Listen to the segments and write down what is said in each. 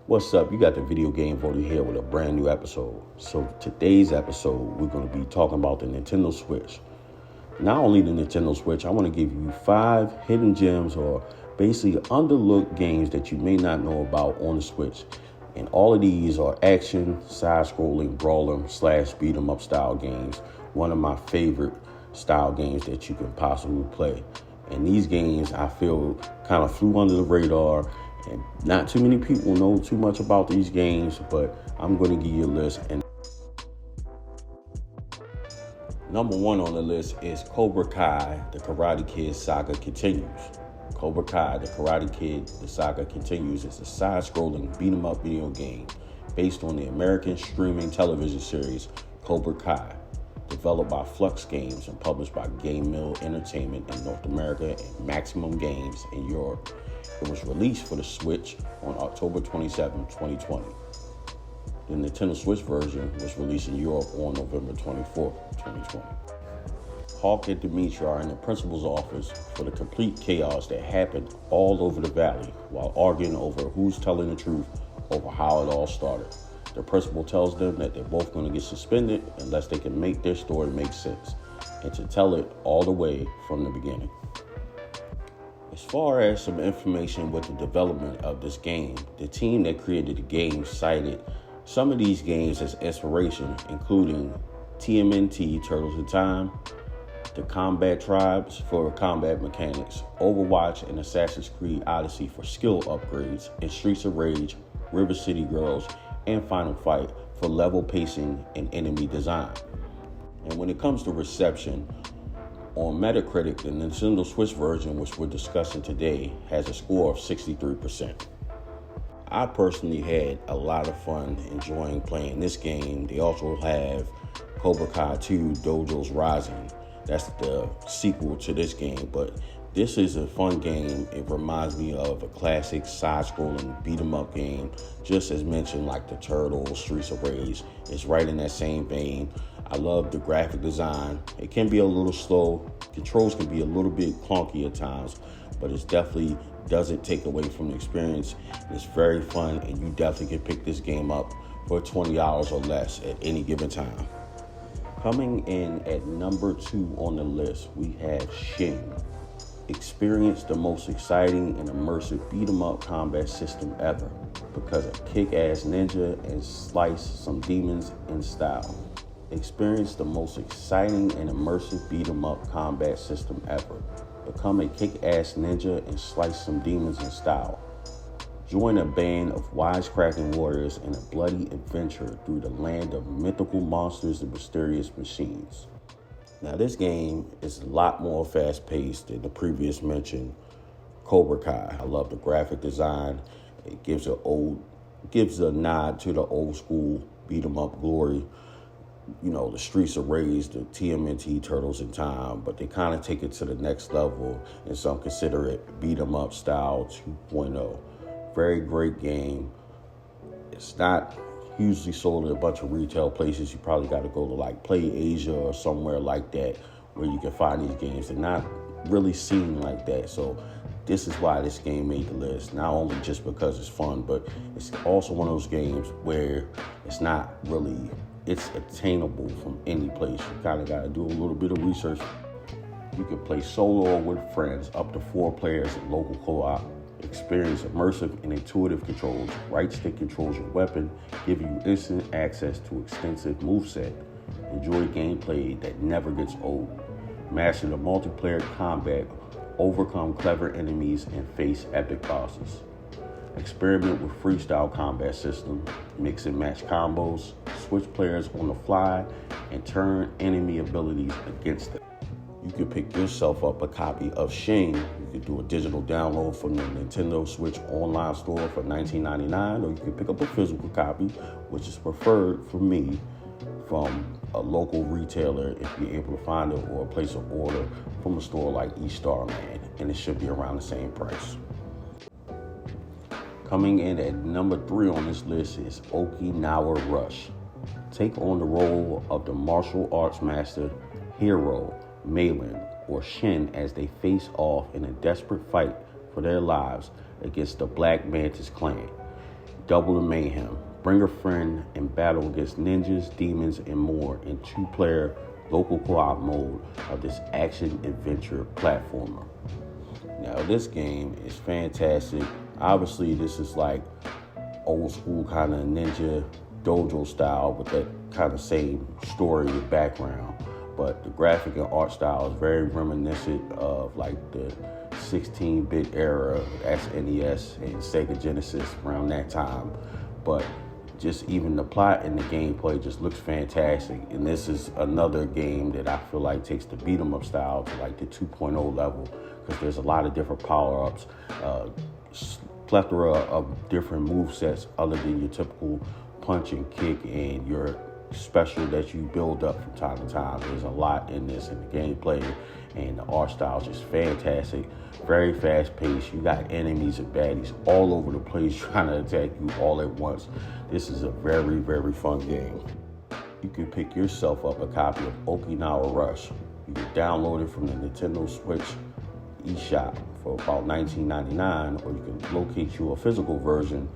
What's up? You got the Video Game Votary here with a brand new episode. So today's episode, we're going to be talking about the Nintendo Switch. Not only the Nintendo Switch, I want to give you 5 hidden gems or basically underlooked games that you may not know about on the Switch. And all of these are action, side-scrolling, brawler, / beat-em-up style games. One of my favorite style games that you can possibly play. And these games, I feel, kind of flew under the radar. And not too many people know too much about these games, but I'm going to give you a list. And number 1 on the list is Cobra Kai, the Karate Kid saga continues. Cobra Kai, the Karate Kid, the saga continues. It's a side-scrolling beat-em-up video game based on the American streaming television series Cobra Kai, developed by Flux Games and published by Game Mill Entertainment in North America and Maximum Games in Europe. It was released for the Switch on October 27, 2020. The Nintendo Switch version was released in Europe on November 24, 2020. Hawk and Dimitri are in the principal's office for the complete chaos that happened all over the valley while arguing over who's telling the truth over how it all started. The principal tells them that they're both going to get suspended unless they can make their story make sense, and to tell it all the way from the beginning. As far as some information with the development of this game, the team that created the game cited some of these games as inspiration, including TMNT, Turtles in Time, the Combat Tribes for combat mechanics, Overwatch and Assassin's Creed Odyssey for skill upgrades, and Streets of Rage, River City Girls, and Final Fight for level pacing and enemy design. And when it comes to reception, on Metacritic, the Nintendo Switch version, which we're discussing today, has a score of 63%. I personally had a lot of fun enjoying playing this game. They also have Cobra Kai 2 Dojo's Rising. That's the sequel to this game, but this is a fun game. It reminds me of a classic side-scrolling beat-em-up game, just as mentioned, like the Turtles, Streets of Rage. It's right in that same vein. I love the graphic design. It can be a little slow. Controls can be a little bit clunky at times, but it definitely doesn't take away from the experience. It's very fun, and you definitely can pick this game up for $20 or less at any given time. Coming in at number 2 on the list, we have Shin Experience, the most exciting and immersive beat-em-up combat system ever because of kick-ass ninja and slice some demons in style. Experience the most exciting and immersive beat-em-up combat system ever. Become a kick-ass ninja and slice some demons in style. Join a band of wisecracking warriors in a bloody adventure through the land of mythical monsters and mysterious machines. Now, this game is a lot more fast-paced than the previous mentioned Cobra Kai. I love the graphic design. It gives a nod to the old school beat-em-up glory. You know, the Streets of Rage, the TMNT, Turtles in Time, but they kind of take it to the next level, and some consider it beat-em-up style 2.0. Very great game. It's not usually sold at a bunch of retail places. You probably got to go to like Play Asia or somewhere like that where you can find these games. They're not really seen like that. So this is why this game made the list. Not only just because it's fun, but it's also one of those games where it's not really, it's attainable from any place. You kind of got to do a little bit of research. You can play solo or with friends, up to 4 players in local co-op. Experience immersive and intuitive controls. Right stick controls your weapon, give you instant access to extensive moveset. Enjoy gameplay that never gets old. Master the multiplayer combat, overcome clever enemies, and face epic bosses. Experiment with freestyle combat system, mix and match combos, switch players on the fly, and turn enemy abilities against them. You can pick yourself up a copy of Shin. You can do a digital download from the Nintendo Switch online store for $19.99, or you can pick up a physical copy, which is preferred for me, from a local retailer if you're able to find it, or place an order from a store like East Starland, and it should be around the same price. Coming in at number 3 on this list is Oki Na Rush. Take on the role of the martial arts master hero Malin, or Shin, as they face off in a desperate fight for their lives against the Black Mantis clan. Double the mayhem. Bring a friend and battle against ninjas, demons, and more in 2-player local co-op mode of this action-adventure platformer. Now, this game is fantastic. Obviously, this is like old school kind of ninja dojo style with that kind of same story and background. But the graphic and art style is very reminiscent of like the 16-bit era, SNES and Sega Genesis around that time. But just even the plot and the gameplay just looks fantastic. And this is another game that I feel like takes the beat 'em up style to like the 2.0 level, because there's a lot of different power-ups, plethora of different move sets other than your typical punch and kick and your special that you build up from time to time. There's a lot in this, and the gameplay and the art style is just fantastic. Very fast paced. You got enemies and baddies all over the place trying to attack you all at once. This is a very, very fun game. You can pick yourself up a copy of Oki Na Rush. You can download it from the Nintendo Switch eShop for about $19.99, or you can locate you a physical version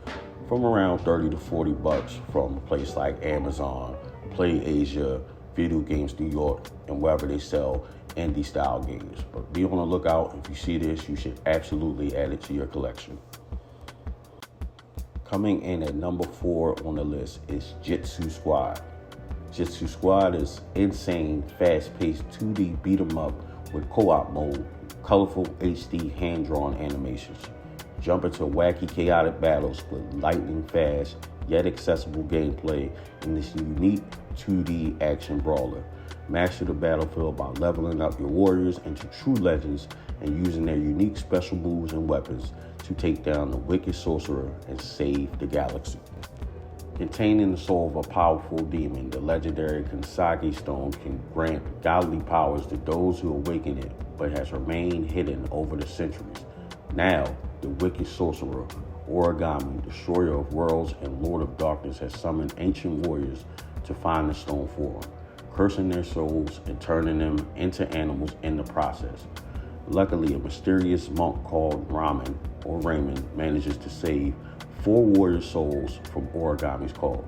from around $30 to $40 from a place like Amazon, Play Asia, Video Games New York, and wherever they sell indie style games. But be on the lookout. If you see this, you should absolutely add it to your collection. Coming in at number 4 on the list is Jitsu Squad. Jitsu Squad is insane, fast-paced 2D beat 'em up with co-op mode, colorful HD hand-drawn animations. Jump into wacky, chaotic battles with lightning-fast, yet accessible gameplay in this unique 2D action brawler. Master the battlefield by leveling up your warriors into true legends and using their unique special moves and weapons to take down the wicked sorcerer and save the galaxy. Containing the soul of a powerful demon, the legendary Kashapp stone can grant godly powers to those who awaken it, but has remained hidden over the centuries. Now, the wicked sorcerer, Origami, destroyer of worlds and lord of darkness, has summoned ancient warriors to find the stone for him, cursing their souls and turning them into animals in the process. Luckily, a mysterious monk called Raymond manages to save 4 warrior souls from Origami's call.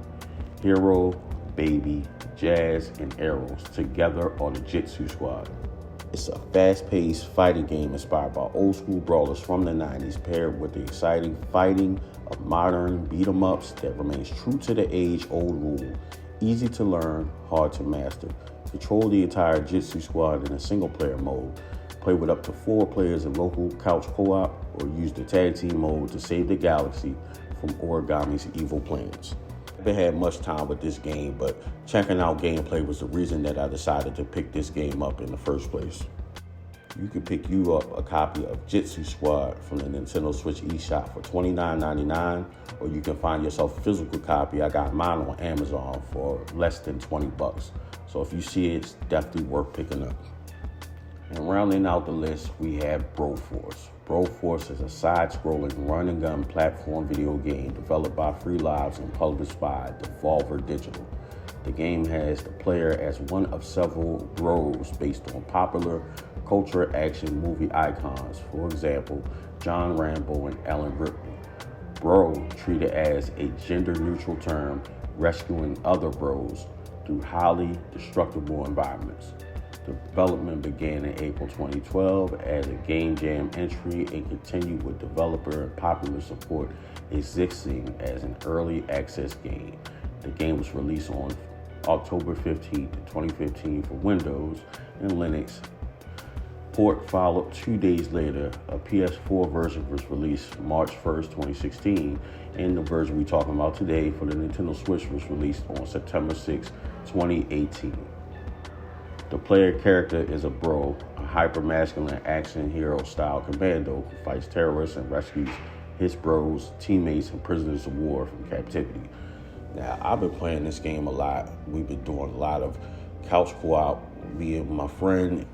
Hero, Baby, Jazz, and Arrows together on the Jitsu Squad. It's a fast-paced fighting game inspired by old-school brawlers from the 90s, paired with the exciting fighting of modern beat-em-ups that remains true to the age-old rule. Easy to learn, hard to master. Control the entire Jitsu Squad in a single-player mode. Play with up to 4 players in local couch co-op, or use the tag team mode to save the galaxy from Origami's evil plans. I haven't had much time with this game, but checking out gameplay was the reason that I decided to pick this game up in the first place. You can pick you up a copy of Jitsu Squad from the Nintendo Switch eShop for $29.99, or you can find yourself a physical copy. I got mine on Amazon for less than $20. So if you see it, it's definitely worth picking up. And rounding out the list, we have Broforce. Broforce is a side-scrolling run-and-gun platform video game developed by Free Lives and published by Devolver Digital. The game has the player as one of several bros based on popular culture action movie icons. For example, John Rambo and Ellen Ripley. Bro treated as a gender-neutral term, rescuing other bros through highly destructible environments. Development began in April 2012 as a Game Jam entry and continued with developer and popular support existing as an early access game. The game was released on October 15, 2015 for Windows and Linux. Port followed 2 days later. A PS4 version was released March 1st, 2016, and the version we're talking about today for the Nintendo Switch was released on September 6, 2018. The player character is a bro, a hyper-masculine action hero-style commando who fights terrorists and rescues his bros, teammates, and prisoners of war from captivity. Now, I've been playing this game a lot. We've been doing a lot of couch co-op. Me and my friend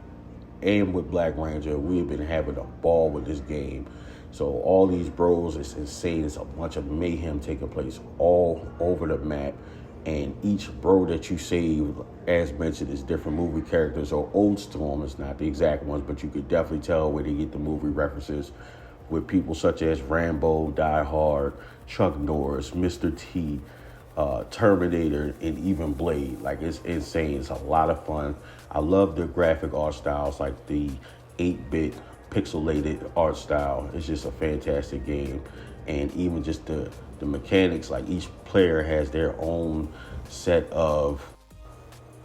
and with BlakRanger, we've been having a ball with this game. So all these bros, it's insane. It's a bunch of mayhem taking place all over the map. And each bro that you save, as mentioned, is different movie characters or old Storm. It's not the exact ones, but you could definitely tell where they get the movie references with people such as Rambo, Die Hard, Chuck Norris, Mr. T, Terminator, and even Blade. Like, it's insane. It's a lot of fun. I love the graphic art styles, like the 8-bit pixelated art style. It's just a fantastic game. And even just the mechanics, like each player has their own set of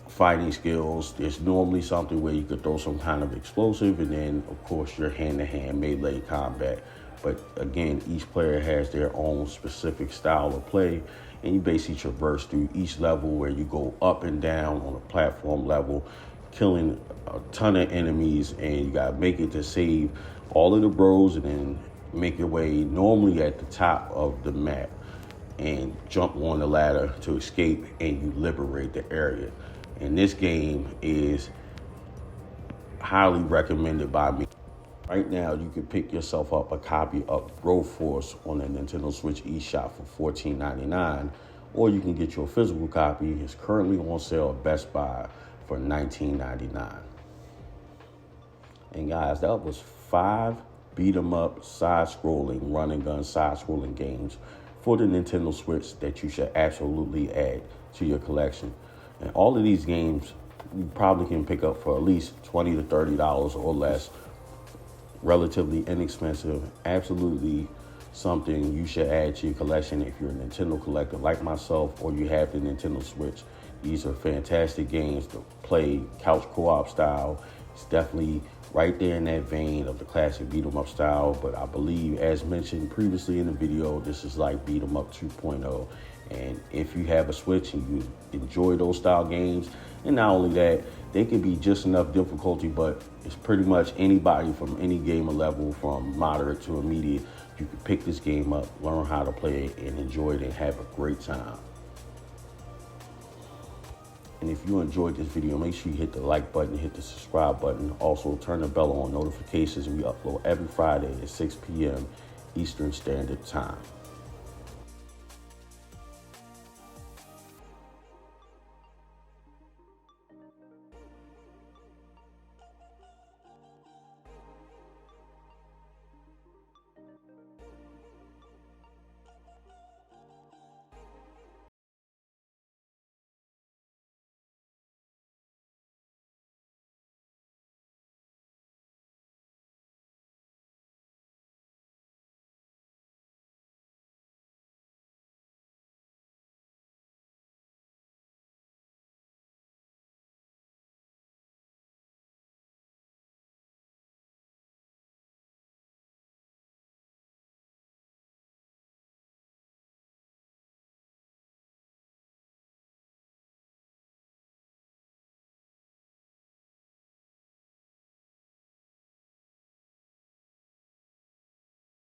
fighting skills. There's normally something where you could throw some kind of explosive, and then of course your hand-to-hand melee combat. But again, each player has their own specific style of play, and you basically traverse through each level where you go up and down on a platform level, killing a ton of enemies, and you gotta make it to save all of the bros and then make your way normally at the top of the map and jump on the ladder to escape, and you liberate the area. And this game is highly recommended by me. Right now, you can pick yourself up a copy of Growth Force on the Nintendo Switch eShop for $14.99, or you can get your physical copy. It's currently on sale at Best Buy for $19.99. And guys, that was 5 beat-em-up, side-scrolling, run-and-gun side-scrolling games for the Nintendo Switch that you should absolutely add to your collection. And all of these games you probably can pick up for at least $20 to $30 or less. Relatively inexpensive, absolutely something you should add to your collection if you're a Nintendo collector like myself, or you have the Nintendo Switch. These are fantastic games to play couch co-op style. It's definitely right there in that vein of the classic beat 'em up style, but I believe, as mentioned previously in the video, this is like beat 'em up 2.0. And if you have a Switch and you enjoy those style games, and not only that, they can be just enough difficulty, but it's pretty much anybody from any gamer level, from moderate to immediate, you can pick this game up, learn how to play it, and enjoy it and have a great time. And if you enjoyed this video, make sure you hit the like button, hit the subscribe button. Also, turn the bell on notifications. We upload every Friday at 6 p.m. Eastern Standard Time.